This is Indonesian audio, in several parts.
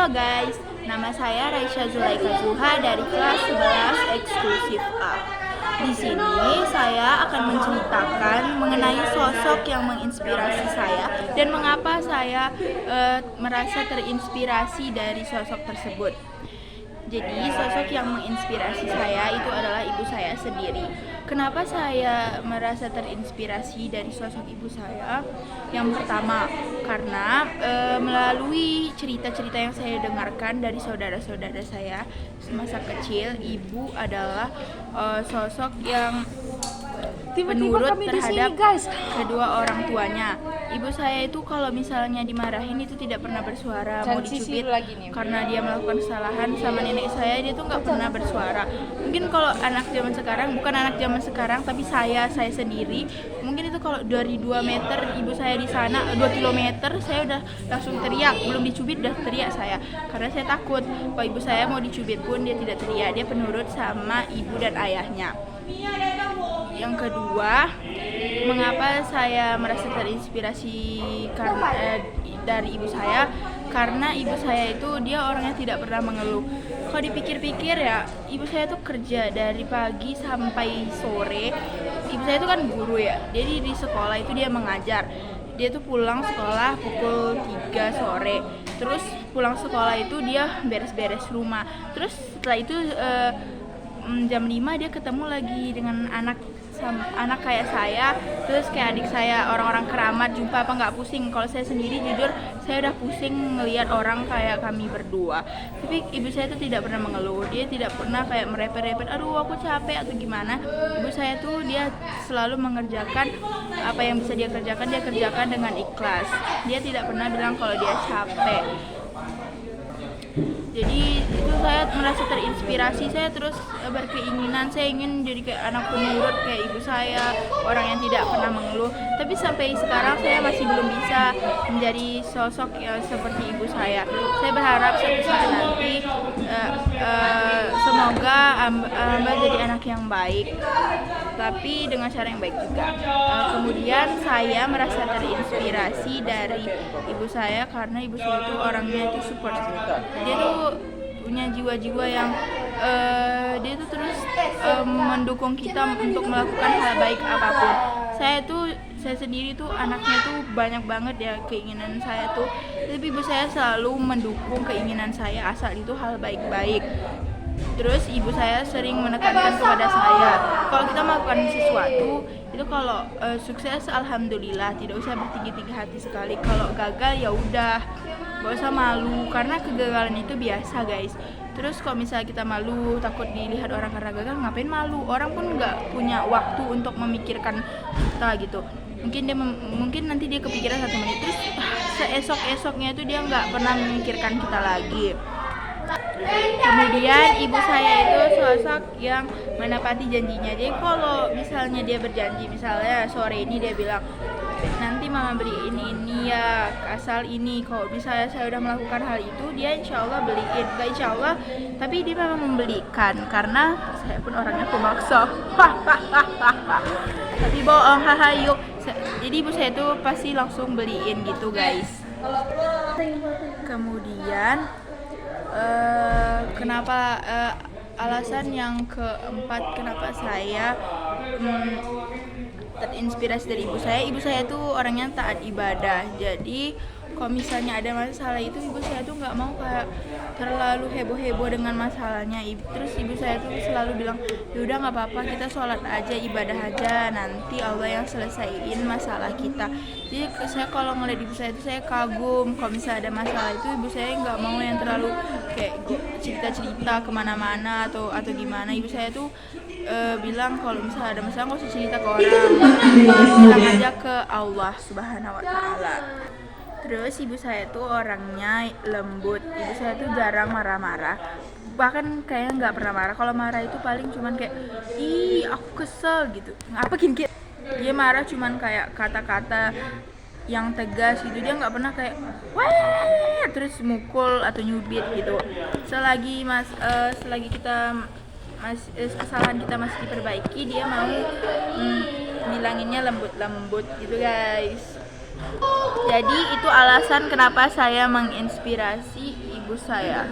Halo guys, nama saya Raisya Zulaika Zuha dari kelas 11 eksklusif A. Di sini saya akan menceritakan mengenai sosok yang menginspirasi saya dan mengapa saya merasa terinspirasi dari sosok tersebut. Jadi sosok yang menginspirasi saya itu adalah ibu saya sendiri. Kenapa saya merasa terinspirasi dari sosok ibu saya? Yang pertama, karena melalui cerita-cerita yang saya dengarkan dari saudara-saudara saya semasa kecil, ibu adalah sosok yang penurut terhadap kedua orang tuanya. Ibu saya itu kalau misalnya dimarahin itu tidak pernah bersuara, mau dicubit karena dia melakukan kesalahan. Sama nenek saya, dia tuh nggak pernah bersuara. Mungkin kalau anak zaman sekarang, bukan anak zaman sekarang, tapi saya sendiri, mungkin itu kalau dari 2 meter ibu saya di sana, 2 kilometer, saya udah langsung teriak. Belum dicubit udah teriak saya, karena saya takut kalau ibu saya mau dicubit pun dia tidak teriak. Dia penurut sama ibu dan ayahnya. Yang kedua, mengapa saya merasa terinspirasi dari ibu saya? Karena ibu saya itu dia orangnya tidak pernah mengeluh. Kalau dipikir-pikir ya, ibu saya tuh kerja dari pagi sampai sore. Ibu saya itu kan guru ya, jadi di sekolah itu dia mengajar. Dia tuh pulang sekolah pukul 3 sore. Terus pulang sekolah itu dia beres-beres rumah. Terus setelah itu jam 5 dia ketemu lagi dengan anak kayak saya, terus kayak adik saya, orang-orang keramat, jumpa apa nggak pusing. Kalau saya sendiri jujur saya udah pusing ngelihat orang kayak kami berdua. Tapi ibu saya tuh tidak pernah mengeluh, dia tidak pernah kayak merepet-repet, aduh aku capek atau gimana. Ibu saya tuh dia selalu mengerjakan apa yang bisa dia kerjakan dengan ikhlas. Dia tidak pernah bilang kalau dia capek. Jadi itu saya merasa terinspirasi, saya terus berkeinginan, saya ingin jadi kayak anak penurut kayak ibu saya, orang yang tidak pernah mengeluh. Tapi sampai sekarang saya masih belum bisa menjadi sosok yang seperti ibu saya. Saya berharap suatu saat nanti semoga Amba jadi anak yang baik, tapi dengan cara yang baik juga. Kemudian saya merasa terinspirasi dari ibu saya karena ibu saya itu orangnya itu support. Dia tuh punya jiwa-jiwa yang dia tuh terus mendukung kita untuk melakukan hal baik apapun. Saya sendiri tuh anaknya tuh banyak banget ya keinginan saya tuh, tapi ibu saya selalu mendukung keinginan saya asal itu hal baik-baik. Terus ibu saya sering menekankan kepada saya, kalau kita melakukan sesuatu itu kalau sukses alhamdulillah, tidak usah bertinggi-tinggi hati sekali. Kalau gagal ya udah, gak usah malu, karena kegagalan itu biasa guys. Terus kalau misalnya kita malu, takut dilihat orang karena gagal, ngapain malu? Orang pun nggak punya waktu untuk memikirkan kita gitu. Mungkin nanti dia kepikiran 1 menit, terus seesok-esoknya itu dia nggak pernah memikirkan kita lagi. Kemudian ibu saya itu sosok yang menepati janjinya. Jadi kalau misalnya dia berjanji, misalnya sore ini dia bilang nanti mama beli ini ya, asal ini. Kalau misalnya saya udah melakukan hal itu, dia insya Allah beliin. Gak insya Allah, tapi dia memang membelikan karena saya pun orangnya pemaksa. Tapi bohong, haha yuk. Jadi ibu saya tuh pasti langsung beliin gitu guys. Kemudian kenapa alasan yang keempat kenapa saya terinspirasi dari ibu saya tuh orangnya taat ibadah. Jadi kalau misalnya ada masalah itu ibu saya tuh nggak mau kayak terlalu heboh-heboh dengan masalahnya. Terus ibu saya tuh selalu bilang, yaudah nggak apa-apa, kita sholat aja, ibadah aja, nanti Allah yang selesaiin masalah kita. Jadi saya kalau ngeliat ibu saya itu saya kagum. Kalau misalnya ada masalah itu ibu saya nggak mau yang terlalu kayak cerita-cerita kemana-mana atau gimana. Ibu saya tuh bilang kalau misalnya ada masalah nggak usah cerita ke orang, bilang aja ke Allah Subhanahu Wa Taala. Terus ibu saya tuh orangnya lembut, ibu saya tuh jarang marah-marah, bahkan kayaknya nggak pernah marah. Kalau marah itu paling cuman kayak ih aku kesel gitu, apa gini. Dia marah cuman kayak kata-kata yang tegas gitu, dia nggak pernah kayak wah terus mukul atau nyubit gitu. Selagi kesalahan kita masih diperbaiki, dia mau bilanginnya lembut-lembut gitu guys. Jadi itu alasan kenapa saya menginspirasi ibu ibu saya.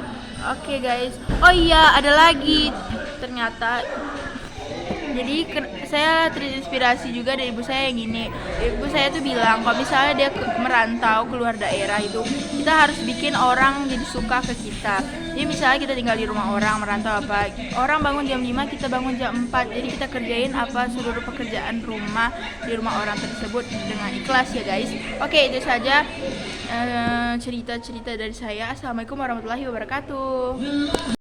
Oke guys, oh iya ada lagi ternyata. Jadi saya terinspirasi juga dari ibu saya yang gini. Ibu saya tuh bilang kalau misalnya dia merantau keluar daerah itu, kita harus bikin orang jadi suka ke kita. Jadi misalnya kita tinggal di rumah orang, merantau apa, orang bangun jam 5, kita bangun jam 4. Jadi kita kerjain apa seluruh pekerjaan rumah di rumah orang tersebut dengan ikhlas ya guys. Oke, itu saja cerita-cerita dari saya. Assalamualaikum warahmatullahi wabarakatuh.